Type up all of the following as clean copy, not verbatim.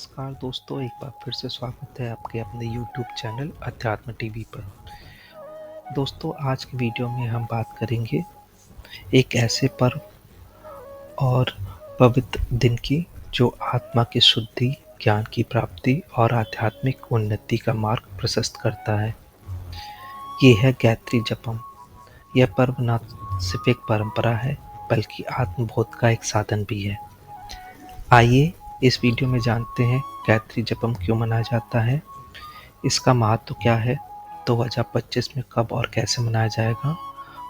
नमस्कार दोस्तों, एक बार फिर से स्वागत है आपके अपने YouTube चैनल अध्यात्म टीवी पर। दोस्तों, आज की वीडियो में हम बात करेंगे एक ऐसे पर्व और पवित्र दिन की जो आत्मा की शुद्धि, ज्ञान की प्राप्ति और आध्यात्मिक उन्नति का मार्ग प्रशस्त करता है। ये है गायत्री जपम। यह पर्व न सिर्फ एक परंपरा है बल्कि आत्मबोध का एक साधन भी है। आइए इस वीडियो में जानते हैं गायत्री जपम क्यों मनाया जाता है, इसका महत्व क्या है, 2025 में कब और कैसे मनाया जाएगा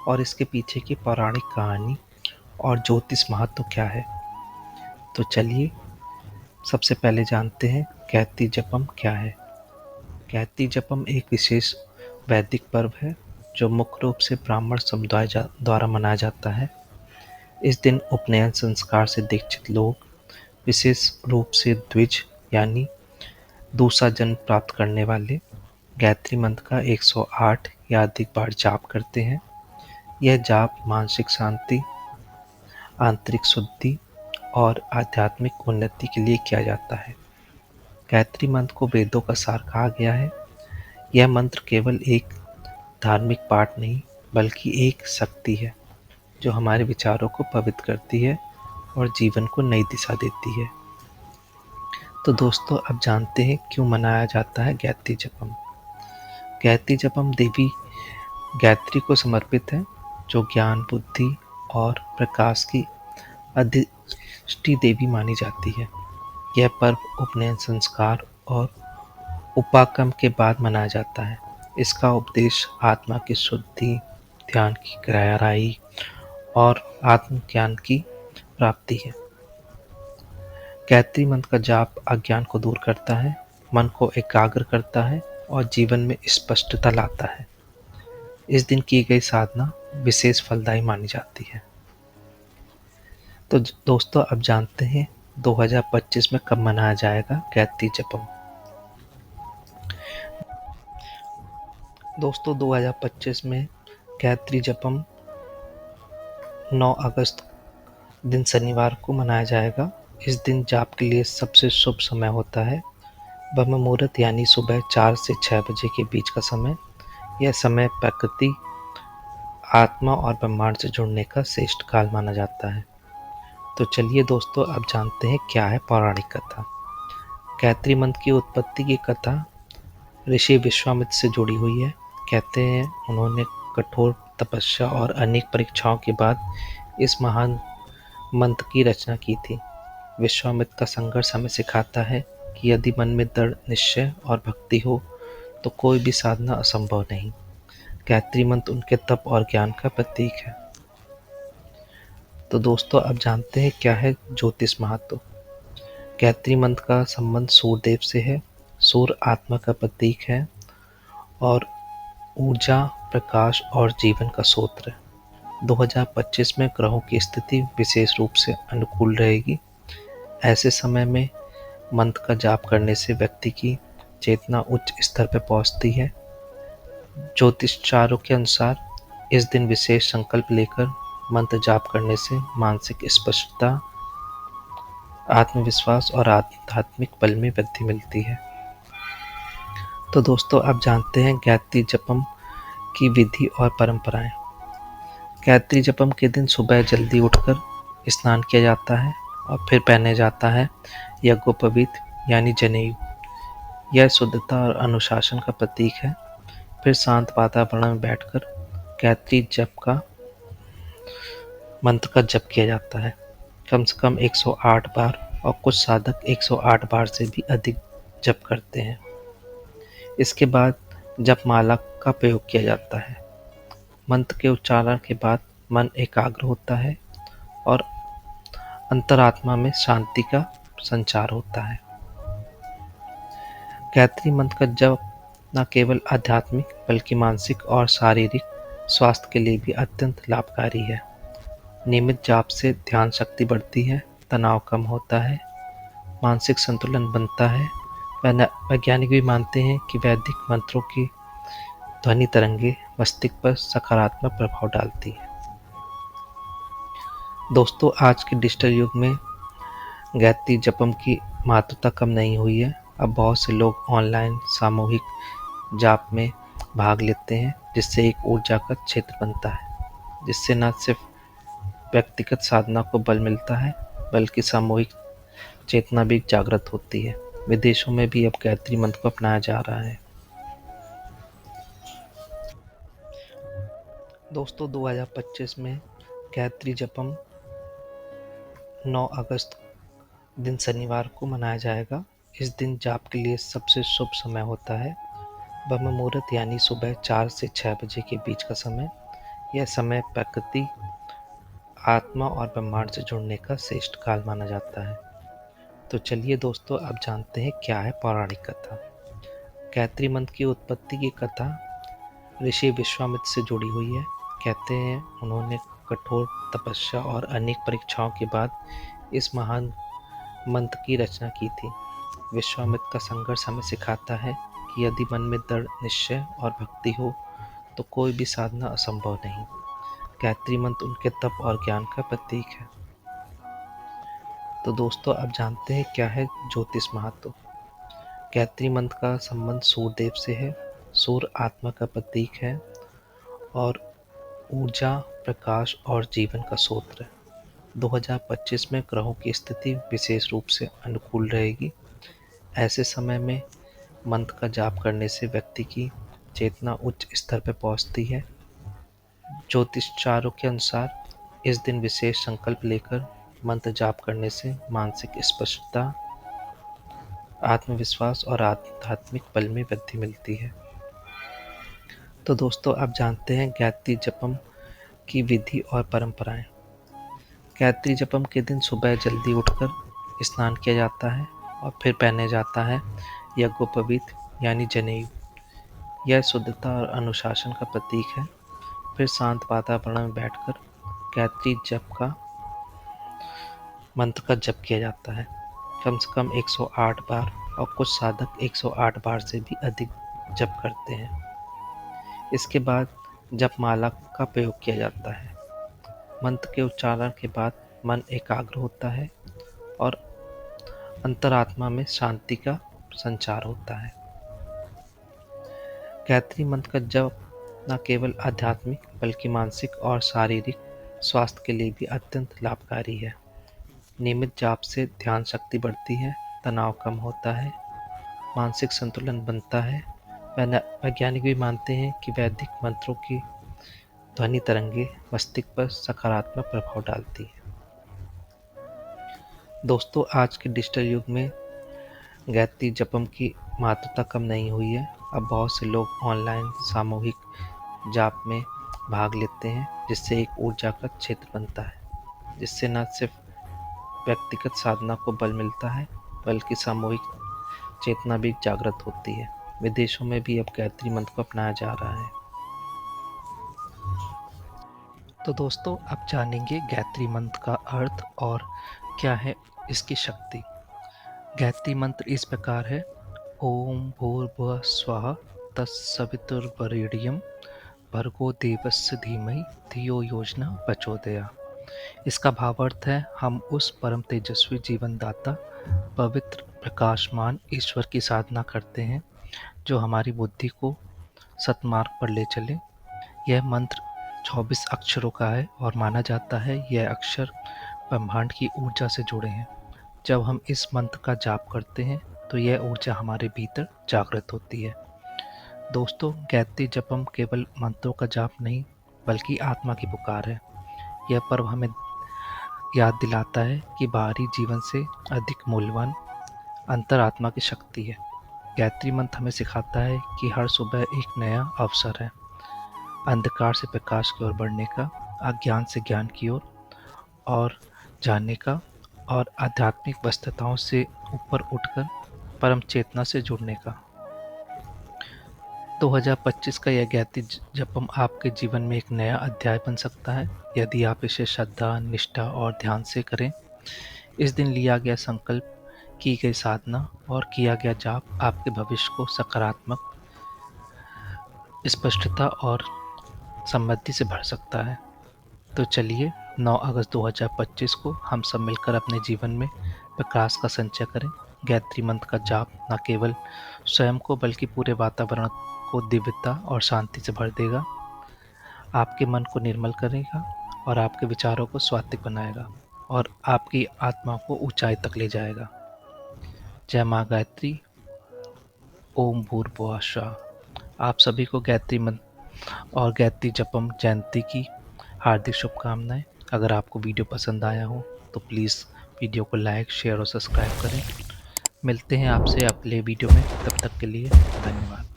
और इसके पीछे की पौराणिक कहानी और ज्योतिष महत्व क्या है। तो चलिए सबसे पहले जानते हैं गायत्री जपम क्या है। गायत्री जपम एक विशेष वैदिक पर्व है जो मुख्य रूप से ब्राह्मण समुदाय द्वारा मनाया जाता है। इस दिन उपनयन संस्कार से दीक्षित लोग विशेष रूप से द्विज यानी दूसरा जन्म प्राप्त करने वाले गायत्री मंत्र का 108 या अधिक बार जाप करते हैं। यह जाप मानसिक शांति, आंतरिक शुद्धि और आध्यात्मिक उन्नति के लिए किया जाता है। गायत्री मंत्र को वेदों का सार कहा गया है। यह मंत्र केवल एक धार्मिक पाठ नहीं बल्कि एक शक्ति है जो हमारे विचारों को पवित्र करती है और जीवन को नई दिशा देती है। तो दोस्तों, अब जानते हैं क्यों मनाया जाता है गायत्री जपम। गायत्री जपम देवी गायत्री को समर्पित है जो ज्ञान, बुद्धि और प्रकाश की अधिष्टि देवी मानी जाती है। यह पर्व उपनयन संस्कार और उपाकर्म के बाद मनाया जाता है। इसका उपदेश आत्मा की शुद्धि, ध्यान की गहराई और आत्मज्ञान की प्राप्ति है। गायत्री मंत्र का जाप अज्ञान को दूर करता है, मन को एकाग्र करता है और जीवन में स्पष्टता लाता है। इस दिन की गई साधना विशेष फलदायी मानी जाती है। तो दोस्तों, अब जानते हैं 2025 में कब मनाया जाएगा गायत्री जपम। दोस्तों, 2025 में गायत्री जपम 9 अगस्त दिन शनिवार को मनाया जाएगा। इस दिन जाप के लिए सबसे शुभ समय होता है ब्रह्म मुहूर्त यानी सुबह 4 से 6 बजे के बीच का समय। यह समय प्रकृति, आत्मा और ब्रह्मांड से जुड़ने का श्रेष्ठ काल माना जाता है। तो चलिए दोस्तों, अब जानते हैं क्या है पौराणिक कथा। गायत्री मंत्र की उत्पत्ति की कथा ऋषि विश्वामित्र से जुड़ी हुई है। कहते हैं उन्होंने कठोर तपस्या और अनेक परीक्षाओं के बाद इस महान मंत्र की रचना की थी। विश्वामित्र का संघर्ष हमें सिखाता है कि यदि मन में दृढ़ निश्चय और भक्ति हो तो कोई भी साधना असंभव नहीं। गायत्री मंत्र उनके तप और ज्ञान का प्रतीक है। तो दोस्तों, अब जानते हैं क्या है ज्योतिष महत्व। गायत्री मंत्र का संबंध सूर्यदेव से है। सूर्य आत्मा का प्रतीक है और ऊर्जा, प्रकाश और जीवन का स्रोत है। 2025 में ग्रहों की स्थिति विशेष रूप से अनुकूल रहेगी। ऐसे समय में मंत्र का जाप करने से व्यक्ति की चेतना उच्च स्तर पर पहुंचती है। ज्योतिषचारों के अनुसार इस दिन विशेष संकल्प लेकर मंत्र जाप करने से मानसिक स्पष्टता, आत्मविश्वास और आध्यात्मिक बल में वृद्धि मिलती है। तो दोस्तों, अब जानते हैं गायत्री जपम की विधि और परंपराएं। गायत्री जपम के दिन सुबह जल्दी उठकर स्नान किया जाता है और फिर पहने जाता है यज्ञोपवीत यानी जनेऊ। यह शुद्धता और अनुशासन का प्रतीक है। फिर शांत वातावरण में बैठकर गायत्री जप का मंत्र का जप किया जाता है। कम से कम 108 बार और कुछ साधक 108 बार से भी अधिक जप करते हैं। इसके बाद जप माला का प्रयोग किया जाता है। मंत्र के उच्चारण के बाद मन एकाग्र होता है और अंतरात्मा में शांति का संचार होता है। गायत्री मंत्र का जप न केवल आध्यात्मिक बल्कि मानसिक और शारीरिक स्वास्थ्य के लिए भी अत्यंत लाभकारी है। नियमित जाप से ध्यान शक्ति बढ़ती है, तनाव कम होता है, मानसिक संतुलन बनता है। वैज्ञानिक भी मानते हैं कि वैदिक मंत्रों की ध्वनि तरंगे मस्तिष्क पर सकारात्मक प्रभाव डालती है। दोस्तों, आज के डिजिटल युग में गायत्री जपम की महत्वता कम नहीं हुई है। अब बहुत से लोग ऑनलाइन सामूहिक जाप में भाग लेते हैं, जिससे एक ऊर्जा का क्षेत्र बनता है, जिससे न सिर्फ व्यक्तिगत साधना को बल मिलता है, बल्कि सामूहिक चेतना भी जागृत होती है। विदेशों में भी अब गायत्री मंत्र को अपनाया जा रहा है। दोस्तों, 2025 में गायत्री जपम 9 अगस्त दिन शनिवार को मनाया जाएगा। इस दिन जाप के लिए सबसे शुभ समय होता है ब्रह्म मुहूर्त, यानी सुबह 4 से 6 बजे के बीच का समय। यह समय प्रकृति, आत्मा और ब्रह्मांड से जुड़ने का श्रेष्ठ काल माना जाता है। तो चलिए दोस्तों, अब जानते हैं क्या है पौराणिक कथा। गायत्री मंत्र की उत्पत्ति की कथा ऋषि विश्वामित्र से जुड़ी हुई है। कहते हैं उन्होंने कठोर तपस्या और अनेक परीक्षाओं के बाद इस महान मंत्र की रचना की थी। विश्वामित्र का संघर्ष हमें सिखाता है कि यदि मन में दृढ़ निश्चय और भक्ति हो तो कोई भी साधना असंभव नहीं। गायत्री मंत्र उनके तप और ज्ञान का प्रतीक है। तो दोस्तों, अब जानते हैं क्या है ज्योतिष महत्व। गायत्री मंत्र का संबंध सूर्यदेव से है। सूर्य आत्मा का प्रतीक है और ऊर्जा, प्रकाश और जीवन का स्रोत है। 2025 में ग्रहों की स्थिति विशेष रूप से अनुकूल रहेगी। ऐसे समय में मंत्र का जाप करने से व्यक्ति की चेतना उच्च स्तर पर पहुंचती है। ज्योतिषाचार्यों के अनुसार इस दिन विशेष संकल्प लेकर मंत्र जाप करने से मानसिक स्पष्टता, आत्मविश्वास और आध्यात्मिक बल में वृद्धि मिलती है। तो दोस्तों, अब जानते हैं गायत्री जपम की विधि और परंपराएं। गायत्री जपम के दिन सुबह जल्दी उठकर स्नान किया जाता है और फिर पहने जाता है यज्ञोपवीत यानी जनेऊ। यह शुद्धता और अनुशासन का प्रतीक है। फिर शांत वातावरण में बैठकर गायत्री जप का मंत्र का जप किया जाता है, कम से कम 108 बार, और कुछ साधक 108 बार से भी अधिक जप करते हैं। इसके बाद जपमाला का प्रयोग किया जाता है। मंत्र के उच्चारण के बाद मन एकाग्र होता है और अंतरात्मा में शांति का संचार होता है। गायत्री मंत्र का जप न केवल आध्यात्मिक बल्कि मानसिक और शारीरिक स्वास्थ्य के लिए भी अत्यंत लाभकारी है। नियमित जाप से ध्यान शक्ति बढ़ती है, तनाव कम होता है, मानसिक संतुलन बनता है। वैज्ञानिक भी मानते हैं कि वैदिक मंत्रों की ध्वनि तरंगे मस्तिष्क पर सकारात्मक प्रभाव डालती है। दोस्तों, आज के डिजिटल युग में गायत्री जपम की महत्वता कम नहीं हुई है। अब बहुत से लोग ऑनलाइन सामूहिक जाप में भाग लेते हैं, जिससे एक ऊर्जा का क्षेत्र बनता है, जिससे न सिर्फ व्यक्तिगत साधना को बल मिलता है, बल्कि सामूहिक चेतना भी जागृत होती है। विदेशों में भी अब गायत्री मंत्र को अपनाया जा रहा है। तो दोस्तों, अब जानेंगे गायत्री मंत्र का अर्थ और क्या है इसकी शक्ति। गायत्री मंत्र इस प्रकार है: ओम भूर्भुवः स्वः तत्सवितुर्वरेण्यं भर्गो देवस्य धीमहि धियो यो न प्रचोदयात्। इसका भावार्थ है, हम उस परम तेजस्वी जीवनदाता, पवित्र प्रकाशमान ईश्वर की साधना करते हैं, जो हमारी बुद्धि को सतमार्ग पर ले चले। यह मंत्र 24 अक्षरों का है और माना जाता है यह अक्षर ब्रह्मांड की ऊर्जा से जुड़े हैं। जब हम इस मंत्र का जाप करते हैं तो यह ऊर्जा हमारे भीतर जागृत होती है। दोस्तों, गायत्री जपम केवल मंत्रों का जाप नहीं, बल्कि आत्मा की पुकार है। यह पर्व हमें याद दिलाता है कि बाहरी जीवन से अधिक मूल्यवान अंतरात्मा की शक्ति है। गायत्री मंत्र हमें सिखाता है कि हर सुबह एक नया अवसर है, अंधकार से प्रकाश की ओर बढ़ने का, अज्ञान से ज्ञान की ओर और जानने का, और आध्यात्मिक वस्तुताओं से ऊपर उठकर परम चेतना से जुड़ने का। 2025 का यह गायत्री जपम आपके जीवन में एक नया अध्याय बन सकता है, यदि आप इसे श्रद्धा, निष्ठा और ध्यान से करें। इस दिन लिया गया संकल्प, की गई साधना और किया गया जाप आपके भविष्य को सकारात्मक स्पष्टता और समृद्धि से भर सकता है। तो चलिए, 9 अगस्त 2025 को हम सब मिलकर अपने जीवन में प्रकाश का संचय करें। गायत्री मंत्र का जाप न केवल स्वयं को बल्कि पूरे वातावरण को दिव्यता और शांति से भर देगा, आपके मन को निर्मल करेगा और आपके विचारों को सात्विक बनाएगा और आपकी आत्मा को ऊंचाई तक ले जाएगा। जय माँ गायत्री। ओम भूर्भुवः स्वः। आप सभी को गायत्री मंत्र और गायत्री जपम जयंती की हार्दिक शुभकामनाएं। अगर आपको वीडियो पसंद आया हो तो प्लीज़ वीडियो को लाइक, शेयर और सब्सक्राइब करें। मिलते हैं आपसे अगले वीडियो में, तब तक के लिए धन्यवाद।